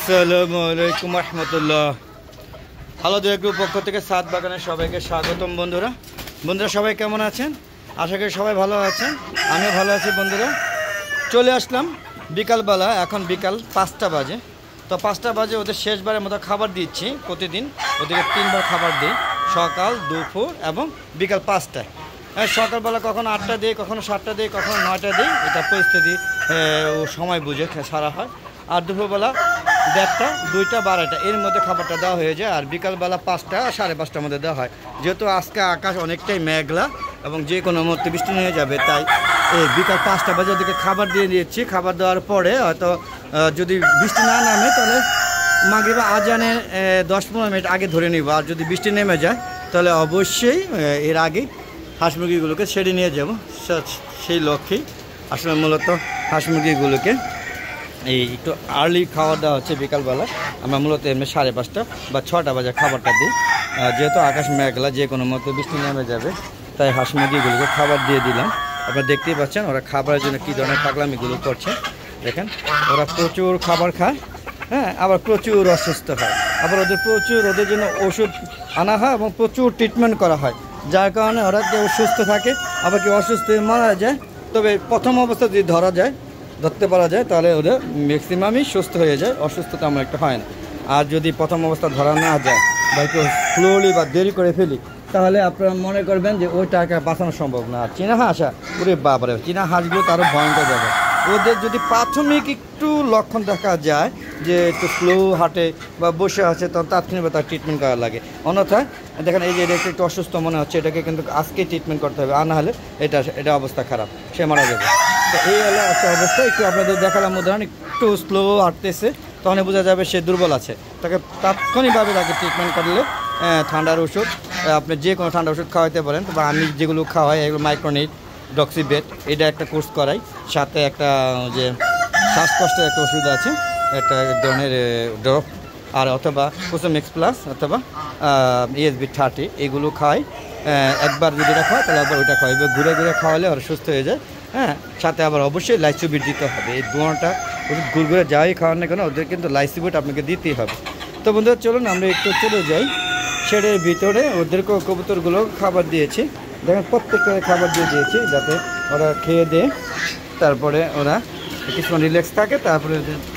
আসসালামু আলাইকুম রহমতুল্লাহ। হ্যালো দু গ্রুপ পক্ষ থেকে সাত বাগানের সবাইকে স্বাগতম। বন্ধুরা সবাই কেমন আছেন? আশা করি সবাই ভালো আছেন, আমিও ভালো আছি। বন্ধুরা চলে আসলাম বিকালবেলা, এখন বিকাল 5টা বাজে। তো 5টা বাজে ওদের শেষবারের মতো খাবার দিচ্ছি। প্রতিদিন ওদেরকে 3বার খাবার দিই, সকাল, দুপুর এবং বিকাল 5টায়। সকালবেলা কখনো 8টা দিই, কখনো 7টা দিই, কখনো 9টা দিই। এটা পরিস্থিতি ও সময় বুঝে সারা হয়। আর দুপুরবেলা 1:30, 2টা, 12টা এর মধ্যে খাবারটা দেওয়া হয়ে যায়। আর বিকালবেলা 5টা, 5:30টার মধ্যে দেওয়া হয়। যেহেতু আজকে আকাশ অনেকটাই মেঘলা এবং যে কোনো মুহূর্তে বৃষ্টি হয়ে যাবে, তাই এই বিকাল 5টা বাজে ওদেরকে খাবার দিয়ে দিচ্ছি। খাবার দেওয়ার পরে হয়তো যদি বৃষ্টি না নামে তাহলে মাগরিব আজানের 10-15 মিনিট আগে ধরে নিব। আর যদি বৃষ্টি নেমে যায় তাহলে অবশ্যই এর আগে হাঁস মুরগিগুলোকে ছেড়ে নিয়ে যাব। সেই লক্ষ্যেই আসলে মূলত হাঁস মুরগিগুলোকে এই একটু আর্লি খাবার দেওয়া হচ্ছে। বিকালবেলা আমরা মূলত এমনি 5:30 বা 6টা বাজে খাবারটা দিই। যেহেতু আকাশ মেঘলা, যে কোনো মতো বৃষ্টি নেমে যাবে, তাই হাঁস মুরগিগুলোকে খাবার দিয়ে দিলাম। আপনারা দেখতেই পাচ্ছেন ওরা খাবারের জন্য কী ধরনের পাগলামিগুলো করছে। দেখেন ওরা প্রচুর খাবার খায়, হ্যাঁ, আবার প্রচুর অসুস্থ হয়। আবার ওদের জন্য ওষুধ আনা হয় এবং প্রচুর ট্রিটমেন্ট করা হয়, যার কারণে ওরা কেউ সুস্থ থাকে, আবার কেউ অসুস্থ হয়ে মারা যায়। তবে প্রথম অবস্থা যদি ধরতে পারা যায় তাহলে ওদের ম্যাক্সিমামই সুস্থ হয়ে যায়, অসুস্থতা আমার একটা হয় না। আর যদি প্রথম অবস্থা ধরা না যায় বা একটু স্লোলি বা দেরি করে ফেলি, তাহলে আপনারা মনে করবেন যে ওই টাকা বাঁচানো সম্ভব না। আর চীনা হাঁস, ওরে বাবারে, চীনা হাঁসগুলো তারও ভয়ঙ্কর যাবে। ওদের যদি প্রাথমিক একটু লক্ষণ দেখা যায় যে একটু স্লো হাঁটে বা বসে আছে, তখন তাৎক্ষণিক তার ট্রিটমেন্ট করা লাগে। অন্যথায় দেখেন এই যে এটা একটু অসুস্থ মনে হচ্ছে, এটাকে কিন্তু আজকেই ট্রিটমেন্ট করতে হবে, আর না হলে এটা অবস্থা খারাপ, সে মারা যাবে। তো এই হলো একটা অবস্থা। একটু আপনাদের দেখালাম উদাহরণ, একটু স্লো হাঁটতেছে, তখন বোঝা যাবে সে দুর্বল আছে। তাকে তাৎক্ষণিকভাবে তাকে ট্রিটমেন্ট করলে ঠান্ডার ওষুধ, আপনি যে কোনো ঠান্ডা ওষুধ খাওয়াইতে পারেন। বা আমি যেগুলো খাওয়াই এগুলো মাইক্রোনিট, ডক্সিবেট, এটা একটা কোর্স করাই। সাথে একটা যে শ্বাসকষ্টের একটা ওষুধ আছে, একটা ধরনের ড্রপ, আর অথবা কোসোমিক্স প্লাস অথবা ESB-30, এগুলো খাওয়াই। একবার যদি এটা খাওয়ায় তাহলে একবার ওইটা খাওয়াই, ঘুরে খাওয়ালে ওরা সুস্থ হয়ে যায়। হ্যাঁ, সাথে আবার অবশ্যই লাইসোবিট দিতে হবে। এই দুটো ওষুধ ঘুরে যাই খাওয়ান না কেন, ওদের কিন্তু লাইসোবিট আপনাকে দিতেই হবে। তো বন্ধুরা চলুন আমরা একটু চলে যাই শেডের ভিতরে। ওদেরকেও কবুতরগুলো খাবার দিয়েছি, দেখেন প্রত্যেকটা খাবার দিয়ে দিয়েছি যাতে ওরা খেয়ে দেয়, তারপরে ওরা কিছুক্ষণ রিল্যাক্স থাকে। তারপরে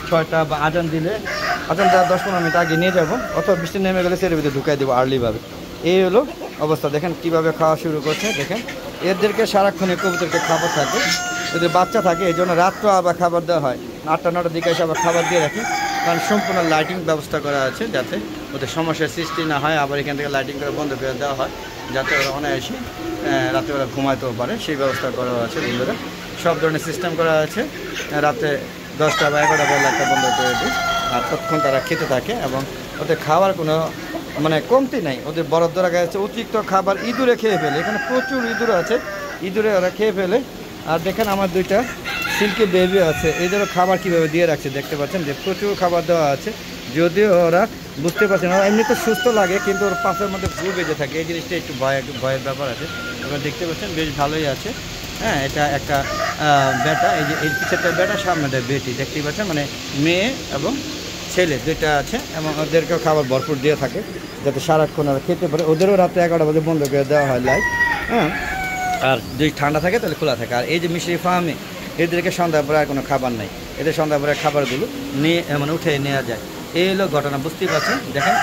6টা বা আজান দেওয়ার 10-15 মিনিট আগে নিয়ে যাবো, অথবা বৃষ্টি নেমে গেলে সেটার ভিতরে ঢুকাই দেবো আর্লিভাবে। এই হলো অবস্থা। দেখেন কীভাবে খাওয়া শুরু করছে। দেখেন এদেরকে সারাক্ষণে কবুতরকে খাবার থাকে, এদের বাচ্চা থাকে, এই জন্য রাত্রে আবার খাবার দেওয়া হয়। 8টা-9টার দিকে এসে আবার খাবার দিয়ে রাখি, কারণ সম্পূর্ণ লাইটিং ব্যবস্থা করা আছে যাতে ওদের সমস্যার সৃষ্টি না হয়। আবার এখান থেকে লাইটিং করে বন্ধ করে দেওয়া হয় যাতে ওরা অনায়াসে রাতে ওরা ঘুমাতেও পারে, সেই ব্যবস্থা করা আছে। বন্ধুরা সব ধরনের সিস্টেম করা আছে। রাতে 10টা বা 11টা বেলা একটা বন্ধ করে দিই, আর ততক্ষণ তারা খেতে থাকে এবং ওদের খাওয়ার কোনো কমতি নাই। ওদের বরাদ্দ রাখা আছে। অতিরিক্ত খাবার ইঁদুরে খেয়ে ফেলে, এখানে প্রচুর ইঁদুর আছে, ইঁদুরে ওরা খেয়ে ফেলে। আর দেখেন আমার 2টা সিল্কি বেবি আছে, এদেরও খাবার কীভাবে দিয়ে রাখছে দেখতে পাচ্ছেন, যে প্রচুর খাবার দেওয়া আছে। যদিও ওরা বুঝতে পারছেন, ওরা এমনি তো সুস্থ লাগে, কিন্তু ওর পাশের মধ্যে ভুল বেজে থাকে, এই জিনিসটা একটু ভয়ের ব্যাপার আছে। আপনারা দেখতে পাচ্ছেন বেশ ভালোই আছে। হ্যাঁ, এটা একটা বেটা, এই যে এই পিছেরটা বেটা, সামনেটা বেটি, দেখতেই পাচ্ছেন, মেয়ে এবং ছেলে 2টা আছে। এবং ওদেরকেও খাবার ভরপুর দিয়ে থাকে যাতে সারাক্ষণ ওরা খেতে পারে। ওদেরও রাতে 11টা বাজে বন্ধ করে দেওয়া হয় লাইট। হ্যাঁ, আর যদি ঠান্ডা থাকে তাহলে খোলা থাকে। আর এই যে মিশরি ফার্মে এদেরকে সন্ধ্যা পরে আর কোনো খাবার নাই, এদের সন্ধ্যা পরে খাবারগুলো নিয়ে উঠে নেওয়া যায়। এই হলো ঘটনা, বুঝতেই পারছেন। দেখেন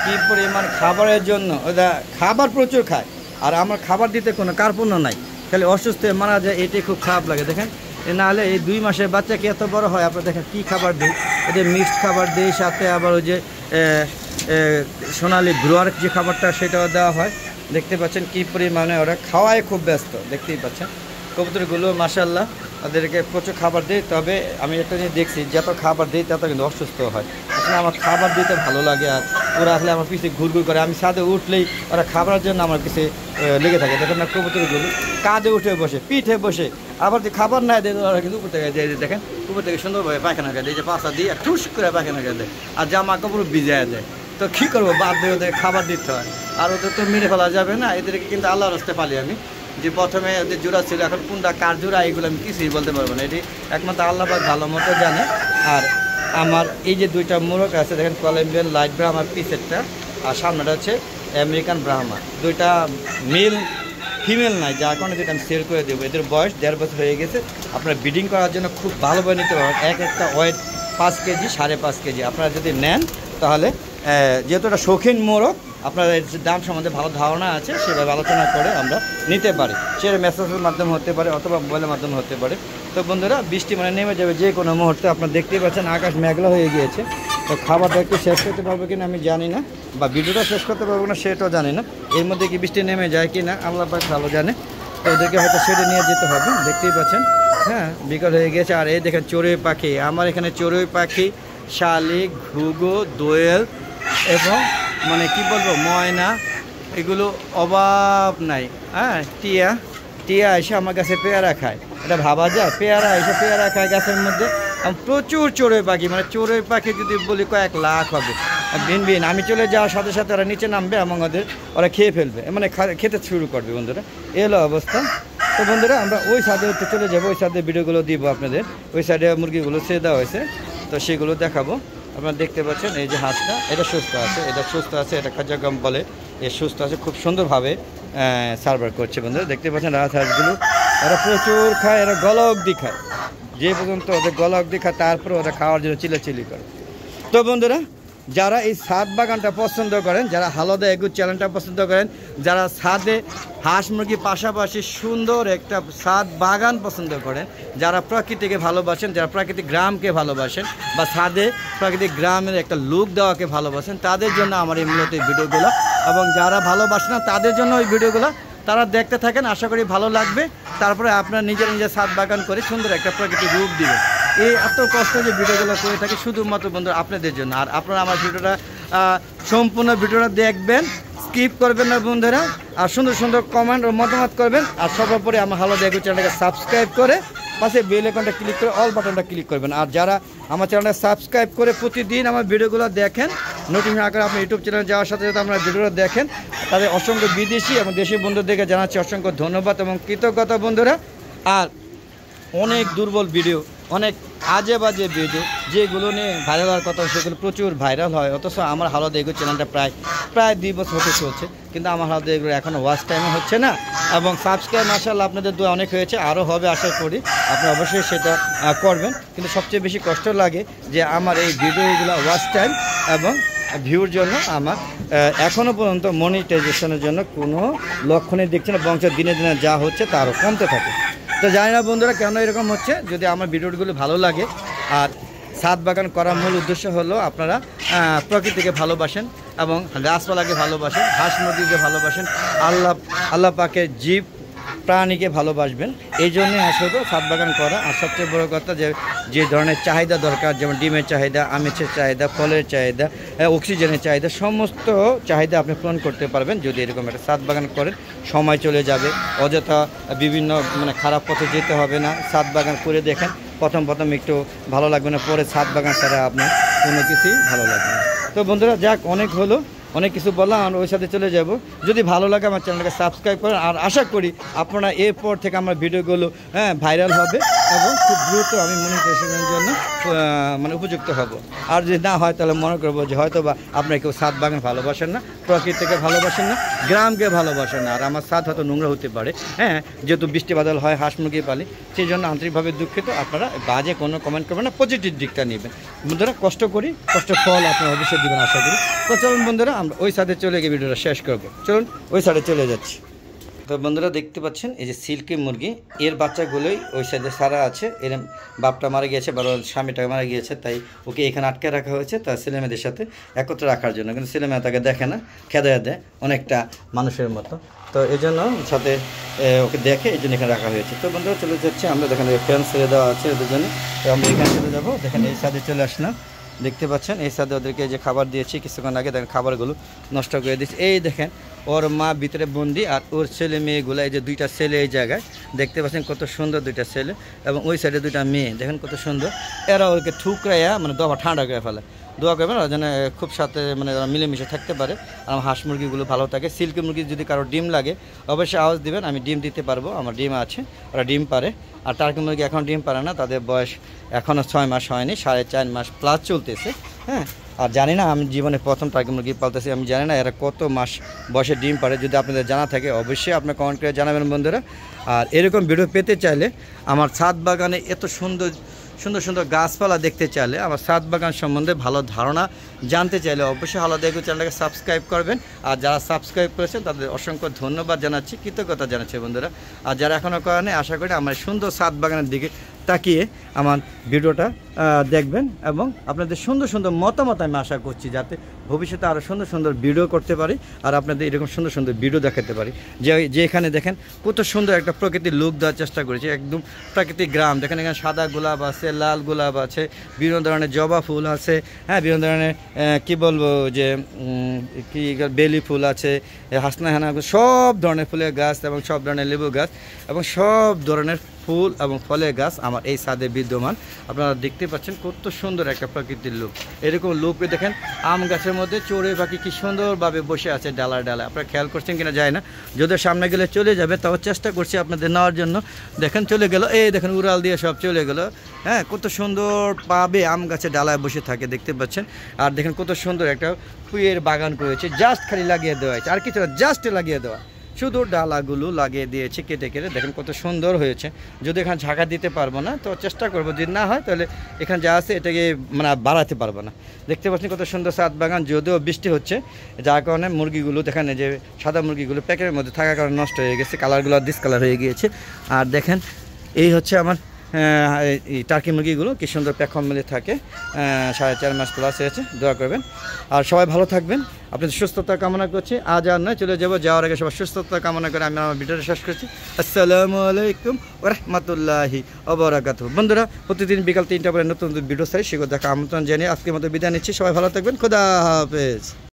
কী পরিমাণ খাবারের জন্য ওরা খাবার প্রচুর খায়, আর আমার খাবার দিতে কোনো কার্পণ্য নাই, খালি অসুস্থ হয়ে মারা যায়, এটাই খুব খারাপ লাগে। দেখেন নাহলে এই 2 মাসের বাচ্চাকে এত বড় হয়। আপনারা দেখেন কী খাবার দিই, এদের মিক্সড খাবার দিই, সাথে আবার ওই যে সোনালি ব্রুয়ার যে খাবারটা সেটাও দেওয়া হয়। দেখতে পাচ্ছেন কী পরিমাণে ওরা খাওয়ায় খুব ব্যস্ত, দেখতেই পাচ্ছেন। কবুতরগুলো মাশাআল্লাহ ওদেরকে প্রচুর খাবার দিই। তবে আমি একটা জিনিস দেখছি, যত খাবার দিই তত কিন্তু অসুস্থ হয়। আসলে আমার খাবার দিতে ভালো লাগে, আর ওরা আসলে আমার পিছিয়ে ঘুরঘুর করে। আমি ছাদে উঠলেই ওরা খাবারের জন্য আমার পিছিয়ে লেগে থাকে। দেখেন না, কবুতরগুলো কাঁধে উঠে বসে, পিঠে বসে, আবার যে খাবার না দেয় ওরা কিন্তু উপর থেকে দেখেন উপর থেকে সুন্দরভাবে পায়খানা করে দেয়, যে পাশা দিয়ে ঠুস করে পায়খানা করে দেয়, আর জামা কাপড় ভিজায় দেয়। তো কী করবো, বাদ দিয়ে ওদের খাবার দিতে হয়। আর ওদের তো মেরে ফেলা যাবে না, এদেরকে কিন্তু আল্লাহর রাস্তায় পালি আমি। যে প্রথমে ওদের জোড়া ছিল, এখন কোনটা কার জোড়া এগুলো আমি কিছুই বলতে পারবো না, এটি একমাত্র আল্লাহ পাক ভালো মতো জানে। আর আমার এই যে দুইটা মোরগ আছে দেখেন, কলম্বিয়ান লাইট ব্রাহ্মা পিসেরটা, আর সামনেটা হচ্ছে আমেরিকান ব্রাহ্মা। দুইটা মেল ফিমেল নাই, যার কারণে যেটা আমি সেল করে দেবো। এদের বয়স 1.5 বছর হয়ে গেছে। আপনারা ব্রিডিং করার জন্য খুব ভালোভাবে নিতে পারবেন। একটা ওয়েট 5 কেজি 5.5 কেজি। আপনারা যদি নেন তাহলে যেহেতু এটা শৌখিন মোরগ, আপনার দাম সম্বন্ধে ভালো ধারণা আছে, সেভাবে আলোচনা করে আমরা নিতে পারি। সেটা মেসেজের মাধ্যমে হতে পারে অথবা মোবাইলের মাধ্যমে হতে পারে। তো বন্ধুরা, বৃষ্টি মানে নেমে যাবে যে কোনো মুহূর্তে। আপনারা দেখতেই পাচ্ছেন আকাশ মেঘলা হয়ে গিয়েছে। তো খাবারটা একটু শেষ করতে পারবো কিনা আমি জানি না, বা ভিডিওটা শেষ করতে পারবো না সেটাও জানি না। এর মধ্যে কি বৃষ্টি নেমে যায় কি না আল্লাহ পাক ভালো জানে। তো ওদেরকে হয়তো সেটা নিয়ে যেতে হবে। দেখতেই পাচ্ছেন হ্যাঁ, বিকাল হয়ে গেছে। আর এই দেখেন চড়ুই পাখি, আমার এখানে চড়ুই পাখি, শালিক, ঘুঘু, দোয়েল এবং মানে কি বলবো ময়না, এগুলো অভাব নাই। হ্যাঁ, টিয়া টিয়া এসে আমার কাছে পেয়ারা খায়, এটা ভাবা যায়? পেয়ারা এসে পেয়ারা খায় গাছের মধ্যে। প্রচুর চড়ুই পাখি, মানে চড়ুই পাখি যদি বলি কয়েক লাখ হবে। ভিন ভিন আমি চলে যাওয়ার সাথে সাথে ওরা নিচে নামবে এবং ওরা খেয়ে ফেলবে, মানে খেতে শুরু করবে বন্ধুরা। এই হলো অবস্থা। তো বন্ধুরা, আমরা ওই সাইডে চলে যাবো, ওই সাইডে ভিডিওগুলো দিব আপনাদের। ওই সাইডে মুরগিগুলো ছেড়ে দেওয়া হয়েছে, তো সেগুলো দেখাবো। আপনারা দেখতে পাচ্ছেন এই যে হাঁসটা, এটা সুস্থ আছে, এটা সুস্থ আছে, এটা খাজাগাম বলে, এ সুস্থ আছে, খুব সুন্দরভাবে সার্ভার করছে বন্ধুরা। দেখতে পাচ্ছেন রাজহাঁসগুলো, এরা প্রচুর খায়, এরা গলা অবধি খায়। যে পর্যন্ত ওদের গলা অবধি খায়, তারপরে ওরা খাওয়ার জন্য চিল্লাচিল্লি করে। তো বন্ধুরা, যারা এই ছাদ বাগানটা পছন্দ করেন, যারা হালদা এগু চ্যানেলটা পছন্দ করেন, যারা ছাদে হাঁস মুরগির পাশাপাশি সুন্দর একটা ছাদ বাগান পছন্দ করেন, যারা প্রকৃতিকে ভালোবাসেন, যারা প্রাকৃতিক গ্রামকে ভালোবাসেন, বা ছাদে প্রাকৃতিক গ্রামের একটা লুক দেওয়াকে ভালোবাসেন, তাদের জন্য আমার এই মূলত এই ভিডিওগুলো। এবং যারা ভালোবাসেন না তাদের জন্য ওই ভিডিওগুলো, তারা দেখতে থাকেন, আশা করি ভালো লাগবে। তারপরে আপনার নিজের ছাদ বাগান করে সুন্দর একটা প্রাকৃতিক রূপ দিবেন। এই এত কষ্ট যে ভিডিওগুলো করে থাকি শুধুমাত্র বন্ধুরা আপনাদের জন্য। আর আপনারা আমার ভিডিওটা সম্পূর্ণ ভিডিওটা দেখবেন, স্কিপ করবেন না বন্ধুরা। আর সুন্দর সুন্দর কমেন্ট ও মতামত করবেন। আর সর্বোপরি আমার হালদা এগু চ্যানেলটাকে সাবস্ক্রাইব করে পাশে বেল আইকনটা ক্লিক করে অল বাটনটা ক্লিক করবেন। আর যারা আমার চ্যানেলটা সাবস্ক্রাইব করে প্রতিদিন আমার ভিডিওগুলো দেখেন, নোটিফিকেশন আকারে আপনার ইউটিউব চ্যানেলে যাওয়ার সাথে সাথে আপনার ভিডিওটা দেখেন, তাদের অসংখ্য বিদেশি এবং দেশি বন্ধুদেরকে জানাচ্ছি অসংখ্য ধন্যবাদ এবং কৃতজ্ঞতা বন্ধুরা। আর অনেক দুর্বল ভিডিও, অনেক আজে বাজে ভিডিও যেগুলো নিয়ে ভাইরাল হওয়ার কথা, সেগুলো প্রচুর ভাইরাল হয়। অথচ আমার হালদা এগু চ্যানেলটা প্রায় 2 বছর হতে চলছে, কিন্তু আমার হালদা এগুলো এখনও ওয়াচ টাইমে হচ্ছে না। এবং সাবস্ক্রাইব মাশাআল্লাহ আপনাদের দোয়া অনেক হয়েছে, আরও হবে আশা করি। আপনারা অবশ্যই সেটা করবেন। কিন্তু সবচেয়ে বেশি কষ্ট লাগে যে আমার এই ভিডিওগুলো ওয়াচ টাইম এবং ভিউর জন্য আমার এখনও পর্যন্ত মনিটাইজেশনের জন্য কোনো লক্ষণই দেখছে না, বংশ দিনে দিনে যা হচ্ছে তারও কমতে থাকে। তো জানি না বন্ধুরা কেন এরকম হচ্ছে। যদি আমার ভিডিওগুলো ভালো লাগে, আর ছাদ বাগান করার মূল উদ্দেশ্য হলো আপনারা প্রকৃতিকে ভালোবাসেন এবং গাছপালাকে ভালোবাসেন, হাঁস মুরগিকে ভালোবাসেন, আল্লাহ পাকের জীব প্রাণীকে ভালোবাসবেন। এই জন্যই আসলে ছাদ বাগান করা। আর সবচেয়ে বড় কথা যে ধরনের চাহিদা দরকার, যেমন ডিমের চাহিদা, আমিষের চাহিদা, ফলের চাহিদা, অক্সিজেনের চাহিদা, সমস্ত চাহিদা আপনি পূরণ করতে পারবেন যদি এরকম একটা ছাদ বাগান করেন। সময় চলে যাবে, অযথা বিভিন্ন খারাপ পথে যেতে হবে না। ছাদ বাগান করে দেখেন, প্রথম একটু ভালো লাগবে না, পরে ছাদ বাগান ছাড়া আপনার কোনো কিছুই ভালো লাগবে না। তো বন্ধুরা, যাক অনেক হলো, অনেক কিছু বললাম, আমরা ওই সাথে চলে যাব। যদি ভালো লাগে আমার চ্যানেলটাকে সাবস্ক্রাইব করেন। আর আশা করি আপনারা এরপর থেকে আমার ভিডিওগুলো ভাইরাল হবে এবং খুব দ্রুত আমি মনিটাইজেশনের জন্য উপযুক্ত হব। আর যদি না হয় তাহলে মনে করবো যে হয়তো বা আপনারা কেউ ছাদ বাগান ভালোবাসেন না, প্রকৃতিকে ভালোবাসেন না, গ্রামকে ভালোবাসেন না। আর আমার ছাদ হয়তো নোংরা হতে পারে, যেহেতু বৃষ্টি বাদল হয়, হাঁস মুরগি পালি, সেই জন্য আন্তরিকভাবে দুঃখিত। আপনারা বাজে কোনো কমেন্ট করবেন না, পজিটিভ দিকটা নেবেন বন্ধুরা। কষ্ট করি, কষ্ট ফল আপনারা অবশ্যই দেবেন আশা করি। তো চলুন বন্ধুরা, আমরা ওই সাইডে চলে গিয়ে ভিডিওটা শেষ করবো। চলুন ওই সাইডে চলে যাচ্ছি। তো বন্ধুরা, দেখতে পাচ্ছেন এই যে সিল্কি মুরগি, এর বাচ্চাগুলোই ওই সাইডে সারা আছে। এর বাপটা মারা গিয়েছে, বড় স্বামীটা মারা গিয়েছে, তাই ওকে এখানে আটকে রাখা হয়েছে তার ছেলেমেয়েদের সাথে একত্রে রাখার জন্য। কিন্তু ছেলেমেয়ে তাকে দেখে না, খেদা দেয় অনেকটা মানুষের মতো। তো এই জন্য সাথে ওকে দেখে, এই জন্য এখানে রাখা হয়েছে। তো বন্ধুরা, চলে যাচ্ছে আমরা, দেখেন ফ্যান ছেড়ে দেওয়া আছে ওদের জন্য। তো আমরা এখানে চলে যাবো। দেখেন এই সাইডে চলে আসলাম, দেখতে পাচ্ছেন এই সাথে ওদেরকে যে খাবার দিয়েছি কিছুক্ষণ আগে, দেখেন খাবারগুলো নষ্ট করে দিয়েছি। এই দেখেন ওর মা ভিতরে বন্দি, আর ওর ছেলে মেয়েগুলো, এই যে 2টা ছেলে এই জায়গায় দেখতে পাচ্ছেন কত সুন্দর 2টা ছেলে, এবং ওই সাইডে 2টা মেয়ে দেখেন কত সুন্দর। এরা ওকে ঠুকরাইয়া দফা ঠান্ডা করে ফেলে, দোয়া করবেন ওরা যেন খুব সাথে মিলেমিশে থাকতে পারে। আর হাঁস মুরগিগুলো ভালো থাকে। সিল্কি মুরগি যদি কারো ডিম লাগে অবশ্যই আওয়াজ দিবেন, আমি ডিম দিতে পারবো, আমার ডিম আছে, ওরা ডিম পারে। আর টার্কি মুরগি এখন ডিম পারে না, তাদের বয়স এখনও 6 মাস হয়নি, 4.5 মাস প্লাস চলতেছে। হ্যাঁ, আর জানি না, আমি জীবনে প্রথম টার্কি মুরগি পালতেছি, আমি জানি না এরা কত মাস বয়সে ডিম পারে। যদি আপনাদের জানা থাকে অবশ্যই আপনার কমেন্ট করে জানাবেন বন্ধুরা। আর এরকম ভিডিও পেতে চাইলে, আমার ছাদ বাগানে এত সুন্দর সুন্দর সুন্দর গাছপালা দেখতে চাইলে, আমার ছাদ বাগান সম্বন্ধে ভালো ধারণা জানতে চাইলে অবশ্যই হালাদা এগ্রো চ্যানেলটাকে সাবস্ক্রাইব করবেন। আর যারা সাবস্ক্রাইব করেছেন তাদের অসংখ্য ধন্যবাদ জানাচ্ছি, কৃতজ্ঞতা জানাচ্ছি বন্ধুরা। আর যারা এখনও করেনি, আশা করি আমার সুন্দর ছাদ বাগানের দিকে তাকিয়ে আমার ভিডিওটা দেখবেন এবং আপনাদের সুন্দর সুন্দর মতামত আমি আশা করছি, যাতে ভবিষ্যতে আরও সুন্দর সুন্দর ভিডিও করতে পারি আর আপনাদের এরকম সুন্দর সুন্দর ভিডিও দেখাতে পারি। যে এখানে দেখেন কত সুন্দর একটা প্রকৃতির লুক দেওয়ার চেষ্টা করেছি, একদম প্রাকৃতিক গ্রাম। দেখেন এখানে সাদা গোলাপ আছে, লাল গোলাপ আছে, বিভিন্ন ধরনের জবা ফুল আছে, হ্যাঁ, বিভিন্ন ধরনের কি বলবো যে কি বেলি ফুল আছে, হাসনা হেনা, সব ধরনের ফুলের গাছ এবং সব ধরনের লেবু গাছ এবং সব ধরনের ফুল এবং ফলের গাছ আমার এই ছাদে বিদ্যমান। আপনারা দেখতে পাচ্ছেন কত সুন্দর একটা প্রকৃতির লুক। এরকম লুকে দেখেন আম গাছের মধ্যে চড়ুই পাখি কি সুন্দরভাবে বসে আছে ডালায় ডালায়। আপনারা খেয়াল করছেন কিনা যায় না, যদি সামনে গেলে চলে যাবে, তাও চেষ্টা করছি আপনাদের নেওয়ার জন্য। দেখেন চলে গেল, এই দেখেন উড়াল দিয়ে সব চলে গেল। হ্যাঁ, কত সুন্দর পাবে আম গাছের ডালায় বসে থাকে, দেখতে পাচ্ছেন। আর দেখেন কত সুন্দর একটা ফুলের বাগান করেছে, জাস্ট খালি লাগিয়ে দেওয়া হয়েছে, আর কিছু জাস্ট লাগিয়ে দেওয়া, শুধু ডালাগুলো লাগিয়ে দিয়েছে কেটে কেটে। দেখেন কত সুন্দর হয়েছে। যদি এখানে ঝাঁকা দিতে পারবো না, তো চেষ্টা করবো, যদি না হয় তাহলে এখানে যা আছে এটাকে মানে বাড়াতে পারবো না। দেখতে পাচ্ছেন কত সুন্দর ছাদ বাগান, যদিও বৃষ্টি হচ্ছে, যার কারণে মুরগিগুলো দেখেন যে সাদা মুরগিগুলো প্যাকেটের মধ্যে থাকার কারণে নষ্ট হয়ে গেছে, কালারগুলো ডিসকালার হয়ে গিয়েছে। আর দেখেন এই হচ্ছে আমার এই টার্কি মুরগিগুলো কি সুন্দর প্যাকম মিলে থাকে, 4.5 মাস প্লাস হয়েছে। দোয়া করবেন আর সবাই ভালো থাকবেন, আপনাদের সুস্থতা কামনা করছি। আজ আর নয়, চলে যাবো, যাওয়ার আগে সবার সুস্থতা কামনা করে আমি আমার ভিডিওটা শেষ করছি। আসসালামু আলাইকুম ওয়া রাহমাতুল্লাহি ওয়া বারাকাতুহু। বন্ধুরা, প্রতিদিন বিকাল 3টা পরে নতুন ভিডিও চাই, সেগুলো দেখা আমন্ত্রণ জানিয়ে আজকের মতো বিদায় নিচ্ছি। সবাই ভালো থাকবেন, খোদা হাফেজ।